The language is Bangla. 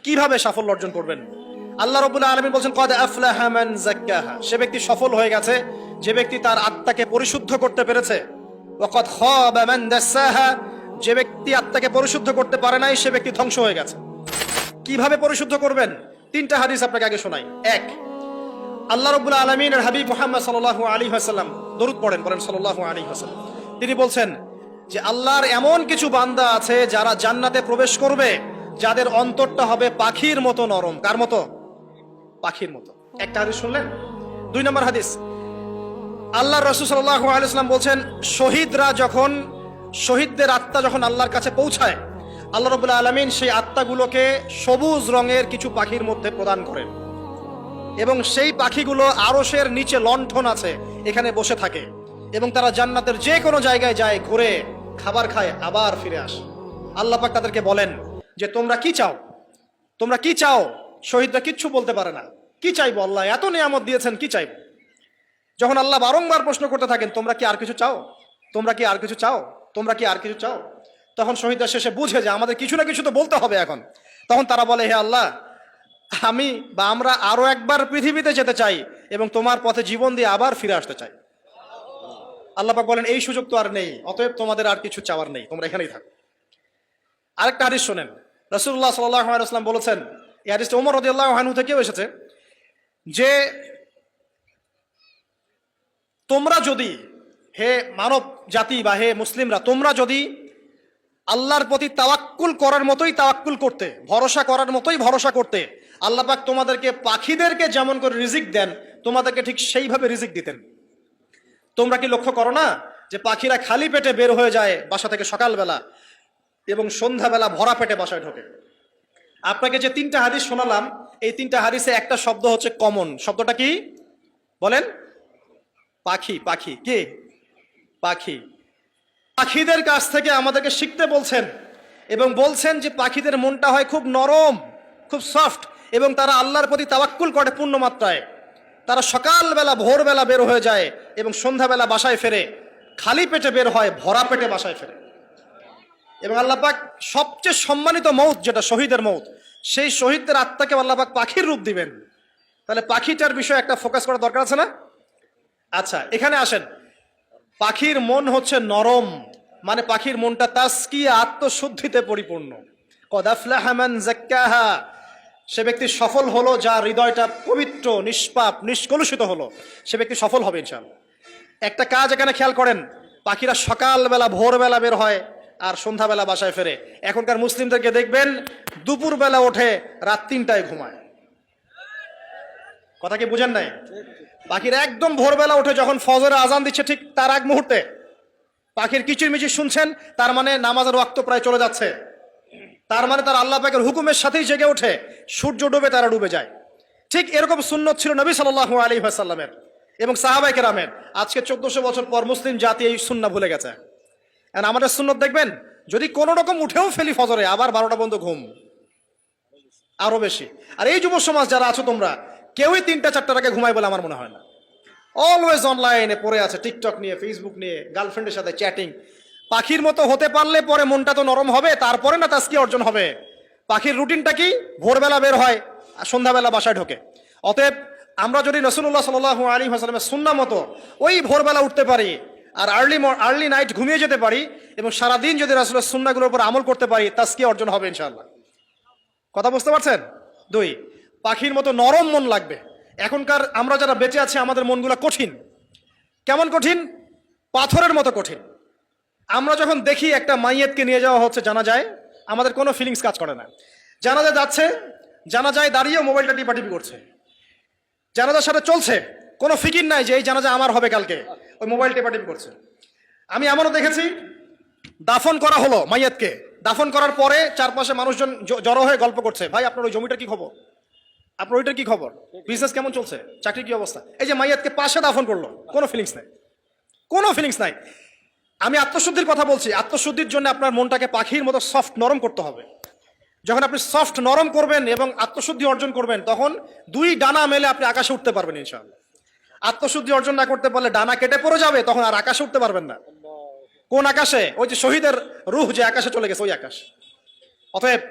কিভাবে সাফল্য অর্জন করবেন? আল্লাহ রাব্বুল আলামিন বলেন কদ আফলাহা মান যাক্কাহা, সে ব্যক্তি সফল হয়ে গেছে যে ব্যক্তি তার আত্মাকে পরিশুদ্ধ করতে পেরেছে। ওয়া কদ খাবা মান দাসাহা, যে ব্যক্তি আত্মাকে পরিশুদ্ধ করতে পারে নাই সে ব্যক্তি ধ্বংস হয়ে গেছে। কিভাবে পরিশুদ্ধ করবেন? তিনটা হাদিস আপনাকে আগে শোনাই। এক, আল্লাহ রাব্বুল আলামিনের হাবিব মুহাম্মদ সাল্লাল্লাহু আলাইহি ওয়াসাল্লাম দরুদ পড়েন সাল্লাল্লাহু আলাইহি ওয়াসাল্লাম। তিনি বলছেন যে আল্লাহর এমন কিছু বান্দা আছে যারা জান্নাতে প্রবেশ করবে যাদের অন্তরটা হবে পাখির মতো নরম। কার মতো? পাখির মতো। একটা হাদিস শুনলেন। দুই নম্বর হাদিস, আল্লাহর রাসূল সাল্লাল্লাহু আলাইহি ওয়াসাল্লাম বলছেন শহীদদের আত্মা যখন আল্লাহর কাছে পৌঁছায়, আল্লাহ রাব্বুল আলামিন সেই আত্মাগুলোকে সবুজ রঙের কিছু পাখির মধ্যে প্রদান করেন এবং সেই পাখিগুলো আরশের নিচে লণ্ঠন আছে এখানে বসে থাকে এবং তারা জান্নাতের যে কোনো জায়গায় যায়, ঘুরে খাবার খায়, আবার ফিরে আসে। আল্লাহ পাক তাদেরকে বলেন যে তোমরা কি চাও, তোমরা কি চাও? শহীদরা কিচ্ছু বলতে পারে না। কি চাইবো? আল্লাহ এত নিয়ামত দিয়েছেন, কি চাইবো? যখন আল্লাহ বারংবার প্রশ্ন করতে থাকেন তোমরা কি আর কিছু চাও, তোমরা কি আর কিছু চাও, তোমরা কি আর কিছু চাও, তখন শহীদরা শেষে বুঝে যে আমাদের কিছু না কিছু তো বলতে হবে এখন। তখন তারা বলে হে আল্লাহ, আমরা আরো একবার পৃথিবীতে যেতে চাই এবং তোমার পথে জীবন দিয়ে আবার ফিরে আসতে চাই। আল্লাহ পাক বলেন এই সুযোগ তো আর নেই, অতএব তোমাদের আর কিছু চাওয়ার নেই, তোমরা এখানেই থাকো। আরেকটা হাদিস শোনেন। রাসূলুল্লাহ সাল্লাল্লাহু আলাইহি ওয়াসাল্লাম বলেছেন, এই হাদিসটা ওমর রাদিয়াল্লাহু আনহু থেকেও এসেছে, যে তোমরা যদি, হে মানব জাতি বা হে মুসলিমরা, তোমরা যদি আল্লাহর প্রতি তাওয়াক্কুল করার মতোই তাওয়াক্কুল করতে, ভরসা করার মতোই ভরসা করতে, আল্লাহ পাক তোমাদেরকে পাখিদেরকে যেমন করে রিজিক দেন তোমাদেরকে ঠিক সেইভাবে রিজিক দিতেন। তোমরা কি লক্ষ্য করো না যে পাখিরা খালি পেটে বের হয়ে যায় বাসা থেকে সকালবেলা এবং সন্ধ্যাবেলা ভরা পেটে বাসায় ঢোকে? আপনাকে যে তিনটা হাদিস শোনালাম এই তিনটা হাদিসে একটা শব্দ হচ্ছে কমন। শব্দটা কি বলেন? পাখি। পাখি কে? পাখি। পাখিদের কাছ থেকে আমাদেরকে শিখতে বলছেন এবং বলছেন যে পাখিদের মনটা হয় খুব নরম, খুব সফট এবং তারা আল্লাহর প্রতি তাওয়াক্কুল করে পূর্ণ মাত্রায়। তারা সকালবেলা ভোরবেলা বের হয়ে যায় এবং সন্ধ্যাবেলা বাসায় ফেরে, খালি পেটে বের হয়, ভরা পেটে বাসায় ফেরে। এবং আল্লাহ পাক সবচেয়ে সম্মানিত মৌত যেটা শহীদের মৌত, সেই শহীদদের আত্মাকে আল্লাহ পাক পাখির রূপ দিবেন। তাহলে পাখিটার বিষয়ে একটা ফোকাস করা দরকার আছে না? আচ্ছা, এখানে আসেন। পাখির মন হচ্ছে নরম, মানে পাখির মনটা তাসকিয়া, আত্মশুদ্ধিতে পরিপূর্ণ। কদ আফলাহা মান যাক্কাহা, সে ব্যক্তি সফল হলো যার হৃদয়টা পবিত্র, নিষ্পাপ, নিষ্কলুষিত হলো, সে ব্যক্তি সফল হবে ইনশাআল্লাহ। একটা কাজ এখানে খেয়াল করেন, পাখিরা সকালবেলা ভোরবেলা বের হয় আর সন্ধ্যাবেলা বাসায় ফেরে। এখনকার মুসলিমদেরকে দেখবেন দুপুরবেলা ওঠে, রাত 3টায় ঘুমায়। কথা কি বুঝেন নাই? পাখিরা একদম ভোরবেলা উঠে যখন ফজরের আজান দিচ্ছে ঠিক তার আগ মুহূর্তে পাখির কিচিরমিচির শুনছেন, তার মানে নামাজের ওয়াক্ত প্রায় চলে যাচ্ছে, তার মানে তার আল্লাহ পাকের হুকুমের সাথেই জেগে ওঠে। সূর্য ডুবে তারা ডুবে যায়। ঠিক এরকম সুন্নত ছিল নবী সাল্লাল্লাহু আলাইহি ওয়াসাল্লামের এবং সাহাবায়ে কেরামের। আজকে 1400 বছর পর মুসলিম জাতি এই সুন্নাহ ভুলে গেছে। আর আমাদের সুন্নত দেখবেন, যদি কোনো রকম উঠেও ফেলি ফজরে, আবার 12টা পর্যন্ত ঘুম, আরো বেশি। আর এই যুব সমাজ যারা আছো তোমরা কেউই 3টা-4টার আগে ঘুমায় বলে আমার মনে হয় না। অলওয়েজ অনলাইনে পড়ে আছে, টিকটক নিয়ে, ফেসবুক নিয়ে, গার্লফ্রেন্ডের সাথে চ্যাটিং। পাখির মতো হতে পারলে পরে মনটা তো নরম হবে, তারপরে না তাসকিয়া অর্জন হবে। পাখির রুটিনটা কি? ভোরবেলা বের হয় আর সন্ধ্যাবেলা বাসায় ঢোকে। অতএব আমরা যদি রাসূলুল্লাহ সাল্লাল্লাহু আলাইহি ওয়াসাল্লামের সুন্নাহ মতো ওই ভোরবেলা উঠতে পারি আর আর্লি নাইট ঘুমিয়ে যেতে পারি এবং সারাদিন যদি রাসূলের সুন্নাহগুলোর উপর আমল করতে পারি, তাসকিয়া অর্জন হবে ইনশাআল্লাহ। কথা বুঝতে পারছেন? 2, পাখির মতো নরম মন লাগবে। এখনকার আমরা যারা বেঁচে আছি আমাদের মনগুলো কঠিন। কেমন কঠিন? পাথরের মতো কঠিন। আমরা যখন দেখি একটা মাইয়েতকে নিয়ে যাওয়া হচ্ছে জানাজায়, আমাদের কোনো ফিলিংস কাজ করে না। জানাজা যাচ্ছে, জানাজায় দাঁড়িয়ে মোবাইলটা টিপাটিপি করছে। জানাজার সাথে চলছে, কোনো ফিকির নাই যে এই জানাজা আমার হবে কালকে, ওই মোবাইল টিপাটিপি করছে। আমি এমনও দেখেছি, দাফন করা হলো মাইয়াতকে, দাফন করার পরে চারপাশে মানুষজন জড়ো হয়ে গল্প করছে, ভাই আপনার ওই জমিটার কি খবর, আপনার ওইটার কি খবর, বিজনেস কেমন চলছে, চাকরির কি অবস্থা। এই যে মাইয়াতকে পাশে দাফন করলো, কোনো ফিলিংস নাই, কোনো ফিলিংস নাই। আমি আত্মশুদ্ধির কথা বলছি। আত্মশুদ্ধির জন্য আপনার মনটাকে পাখির মতো সফট নরম করতে হবে। যখন আপনি সফট নরম করবেন এবং আত্মশুদ্ধি অর্জন করবেন, তখন 2 ডানা মেলে আপনি আকাশে উঠতে পারবেন ইনশাআল্লাহ। আত্মশুদ্ধি অর্জন না করতে পারলে ডানা কেটে পড়ে যাবে, তখন আর আকাশে উঠতে পারবেন না। কোন আকাশে? ওই যে শহীদের রূহ যে আকাশে চলে গেছে, ওই আকাশ। অতএব